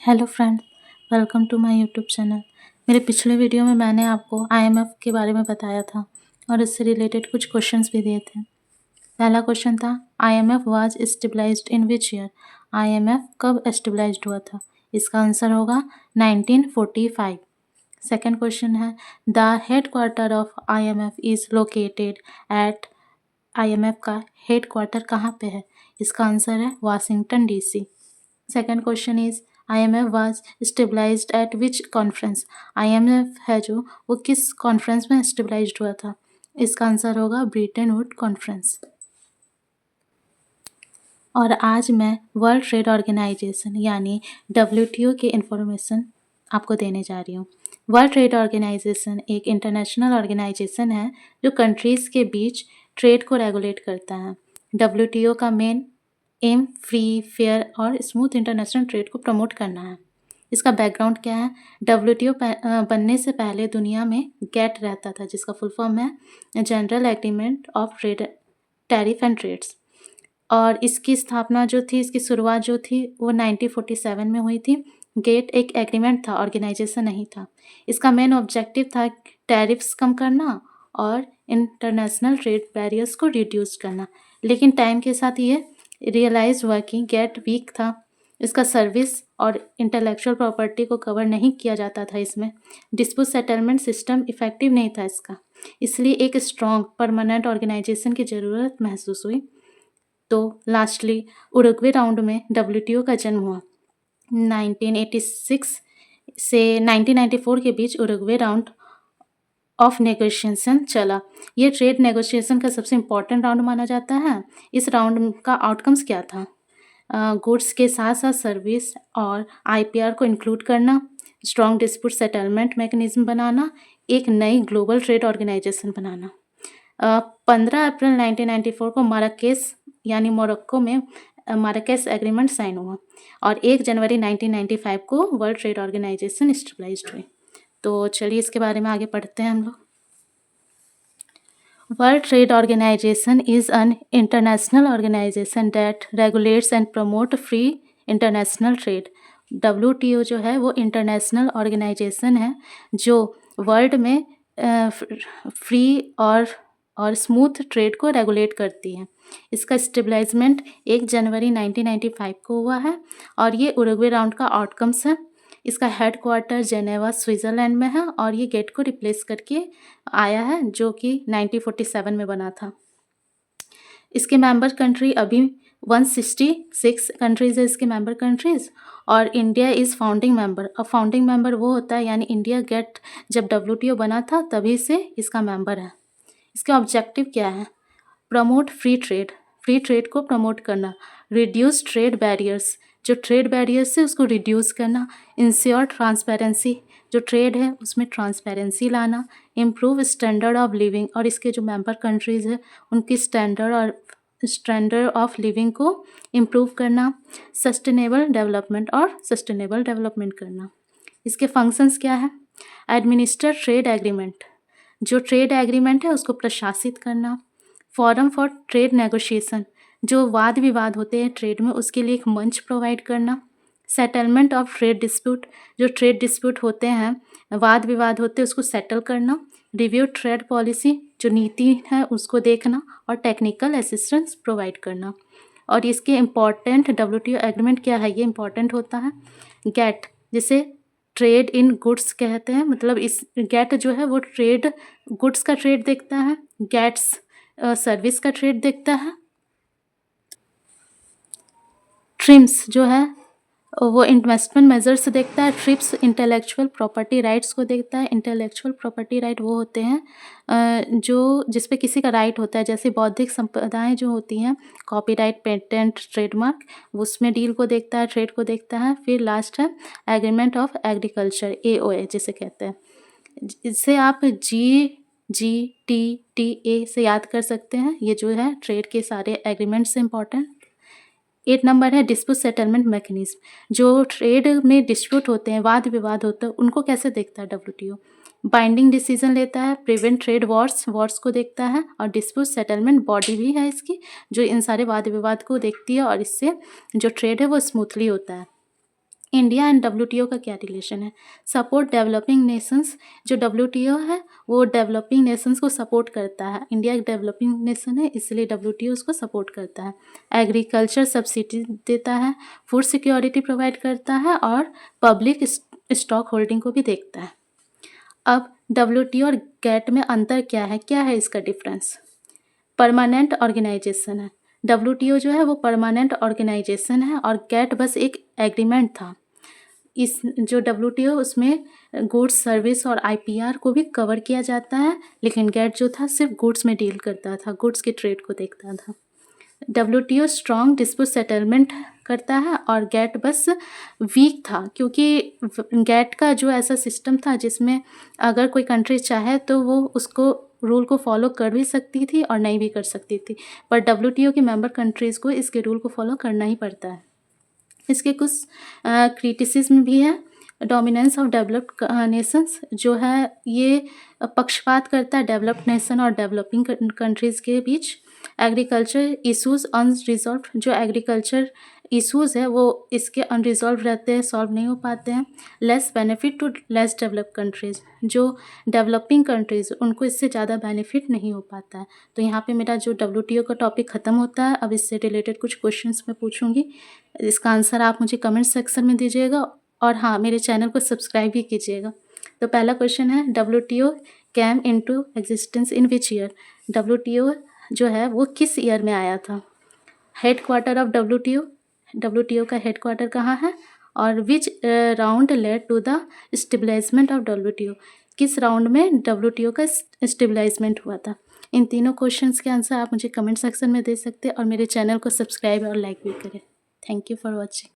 Hello friends, welcome to my YouTube channel. मेरे पिछले video में मैंने आपको आईएमएफ के बारे में बताया था और इससे रिलेटेड कुछ क्वेश्चंस भी दिए थे। पहला क्वेश्चन था IMF was stabilized in which year. IMF कब एस्टेबलाइज्ड हुआ था? इसका आंसर होगा 1945। सेकंड क्वेश्चन है the headquarter of IMF is located at. IMF का हेडक्वार्टर कहाँ पे है? इसका आंसर है Washington DC. Second question is IMF was stabilized at which conference. IMF है जो वो किस कॉन्फ्रेंस में स्टेबलाइज्ड हुआ था? इसका आंसर होगा ब्रेटन वुड कॉन्फ्रेंस। और आज मैं वर्ल्ड ट्रेड ऑर्गेनाइजेशन यानी WTO की इंफॉर्मेशन आपको देने जा रही हूँ। वर्ल्ड ट्रेड ऑर्गेनाइजेशन एक इंटरनेशनल ऑर्गेनाइजेशन है जो कंट्रीज़ के बीच ट्रेड को रेगुलेट करता है। WTO का मेन एम फ्री, फेयर और स्मूथ इंटरनेशनल ट्रेड को प्रमोट करना है। इसका बैकग्राउंड क्या है? WTO बनने से पहले दुनिया में गेट रहता था, जिसका फुल फॉर्म है general agreement of trade, tariff and trades. और इसकी स्थापना जो थी, इसकी शुरुआत जो थी वो 1947 में हुई थी। गेट एक एग्रीमेंट था, ऑर्गेनाइजेशन नहीं था। इसका मेन ऑब्जेक्टिव था टैरिफ्स कम करना और इंटरनेशनल ट्रेड बैरियर्स को रिड्यूस करना। लेकिन टाइम के साथ ये रियलाइज हुआ कि गेट वीक था, इसका सर्विस और इंटेलेक्चुअल प्रॉपर्टी को कवर नहीं किया जाता था। इसमें डिस्प्यूट सेटलमेंट सिस्टम इफेक्टिव नहीं था इसका, इसलिए एक स्ट्रॉन्ग परमानेंट ऑर्गेनाइजेशन की ज़रूरत महसूस हुई। तो लास्टली उरुग्वे राउंड में WTO का जन्म हुआ। 1986 से 1994 के बीच उरुग्वे राउंड ऑफ नेगोशिएशन चला। ये ट्रेड नेगोशिएशन का सबसे इम्पॉर्टेंट राउंड माना जाता है। इस राउंड का आउटकम्स क्या था? गुड्स के साथ साथ सर्विस और IPR को इंक्लूड करना, स्ट्रॉन्ग डिस्प्यूट सेटलमेंट मैकेनिज्म बनाना, एक नई ग्लोबल ट्रेड ऑर्गेनाइजेशन बनाना। 15 अप्रैल 1994 को माराकेस यानी मोरक्को में माराकेस एग्रीमेंट साइन हुआ और 1 जनवरी 1995 को वर्ल्ड ट्रेड ऑर्गेनाइजेशन एस्टेब्लिश्ड हुई। तो चलिए इसके बारे में आगे पढ़ते हैं हम लोग। World Trade Organization is an international organization that regulates and promote free international trade. WTO जो है वो इंटरनेशनल ऑर्गेनाइजेशन है जो वर्ल्ड में फ्री और स्मूथ ट्रेड को रेगुलेट करती है। इसका स्टेबलाइजमेंट 1 जनवरी 1995 को हुआ है और ये उरुग्वे राउंड का आउटकम्स है। इसका हेडक्वार्टर जेनेवा स्विट्ज़रलैंड में है और ये गेट को रिप्लेस करके आया है जो कि 1947 में बना था। इसके मेंबर कंट्री अभी 166 कंट्रीज़ है इसके मेंबर कंट्रीज़ और इंडिया इज़ फाउंडिंग मेंबर। अब फाउंडिंग मेंबर वो होता है यानी इंडिया गेट जब WTO बना था तभी से इसका मेंबर है। इसके ऑब्जेक्टिव क्या है? प्रमोट फ्री ट्रेड को प्रमोट करना, रिड्यूस ट्रेड बैरियर्स, जो ट्रेड बैरियर्स है उसको रिड्यूस करना, इंश्योर ट्रांसपेरेंसी, जो ट्रेड है उसमें ट्रांसपेरेंसी लाना, इम्प्रूव स्टैंडर्ड ऑफ लिविंग और इसके जो मेंबर कंट्रीज़ है उनकी स्टैंडर्ड ऑफ लिविंग को इम्प्रूव करना, सस्टेनेबल डेवलपमेंट करना। इसके फंक्शंस क्या है? एडमिनिस्टर ट्रेड एग्रीमेंट, जो ट्रेड एग्रीमेंट है उसको प्रशासित करना, फोरम फॉर ट्रेड नेगोशिएशन, जो वाद विवाद होते हैं ट्रेड में उसके लिए एक मंच प्रोवाइड करना, सेटलमेंट ऑफ ट्रेड डिस्प्यूट, जो ट्रेड डिस्प्यूट होते हैं, वाद विवाद होते हैं उसको सेटल करना, रिव्यू ट्रेड पॉलिसी, जो नीति है उसको देखना और टेक्निकल असिस्टेंस प्रोवाइड करना। और इसके इम्पॉर्टेंट WTO एग्रीमेंट क्या है? ये इम्पॉर्टेंट होता है गेट, जिसे ट्रेड इन गुड्स कहते हैं। मतलब इस गेट जो है वो ट्रेड गुड्स का ट्रेड देखता है, गेट्स सर्विस का ट्रेड देखता है, ट्रिम्स जो है वो इन्वेस्टमेंट मेजर्स देखता है, ट्रिप्स इंटेलेक्चुअल प्रॉपर्टी राइट्स को देखता है। इंटेलेक्चुअल प्रॉपर्टी राइट वो होते हैं जो जिस पे किसी का राइट होता है, जैसे बौद्धिक संपदाएं जो होती हैं, कॉपीराइट, पेटेंट, ट्रेडमार्क, उसमें डील को देखता है, ट्रेड को देखता है। फिर लास्ट है एग्रीमेंट ऑफ एग्रीकल्चर, AOA जिसे कहते हैं। इससे आप GTTA से याद कर सकते हैं। ये जो है ट्रेड के सारे एग्रीमेंट से इम्पॉर्टेंट। 8 नंबर है डिस्प्यूट सेटलमेंट मैकेनिज्म, जो ट्रेड में डिस्प्यूट होते हैं, वाद विवाद होता है, उनको कैसे देखता है WTO? बाइंडिंग डिसीजन लेता है, प्रिवेंट ट्रेड वॉर्स को देखता है और डिस्प्यूट सेटलमेंट बॉडी भी है इसकी, जो इन सारे वाद विवाद को देखती है और इससे जो ट्रेड है वो स्मूथली होता है। इंडिया एंड डब्ल्यूटीओ का क्या रिलेशन है? Support developing Nations. जो डब्ल्यूटीओ है वो डेवलपिंग नेशंस को सपोर्ट करता है। इंडिया एक डेवलपिंग नेशन है, इसलिए डब्ल्यूटीओ उसको सपोर्ट करता है। एग्रीकल्चर सब्सिडी देता है, फूड सिक्योरिटी प्रोवाइड करता है और पब्लिक स्टॉक होल्डिंग को भी देखता है। अब डब्ल्यूटीओ और गैट में अंतर क्या है इसका डिफरेंस? परमानेंट ऑर्गेनाइजेशन है। डब्ल्यूटीओ जो है वो परमानेंट ऑर्गेनाइजेशन है और गैट बस एक एग्रीमेंट था। इस जो डब्ल्यूटीओ उसमें गुड्स सर्विस और आईपीआर को भी कवर किया जाता है, लेकिन गैट जो था सिर्फ गुड्स में डील करता था, गुड्स के ट्रेड को देखता था। डब्ल्यूटीओ स्ट्रॉन्ग डिस्प्यूट सेटलमेंट करता है और गैट बस वीक था, क्योंकि गैट का जो ऐसा सिस्टम था जिसमें अगर कोई कंट्री चाहे तो वो उसको रूल को फॉलो कर भी सकती थी और नहीं भी कर सकती थी, पर डब्ल्यूटीओ की मेंबर कंट्रीज़ को इसके रूल को फॉलो करना ही पड़ता है। इसके कुछ क्रिटिसिज्म भी है। डोमिनेंस ऑफ डेवलप्ड नेशंस जो है ये पक्षपात करता है डेवलप्ड नेशन और डेवलपिंग कंट्रीज़ के बीच। एग्रीकल्चर इश्यूज़ अनरिजॉल्व, जो एग्रीकल्चर इश्यूज़ है वो इसके अनरिजॉल्व रहते हैं, सॉल्व नहीं हो पाते हैं। Less benefit to less developed countries, जो डेवलपिंग कंट्रीज़ उनको इससे ज़्यादा बेनिफिट नहीं हो पाता है। तो यहाँ पे मेरा जो डब्ल्यूटीओ का टॉपिक ख़त्म होता है। अब इससे रिलेटेड कुछ क्वेश्चंस मैं पूछूंगी, इसका आंसर आप मुझे कमेंट सेक्शन में दीजिएगा और हाँ, मेरे चैनल को सब्सक्राइब भी कीजिएगा। तो पहला क्वेश्चन है, WTO came into existence in which year? WTO जो है वो किस ईयर में आया था? हेड क्वार्टर ऑफ डब्ल्यूटीओ का हेड क्वार्टर कहाँ है? और which round led to the stabilisement of WTO? किस राउंड में डब्ल्यूटीओ का स्टेबलाइजमेंट हुआ था? इन तीनों क्वेश्चंस के आंसर आप मुझे कमेंट सेक्शन में दे सकते हैं और मेरे चैनल को सब्सक्राइब और लाइक भी करें। Thank you for watching.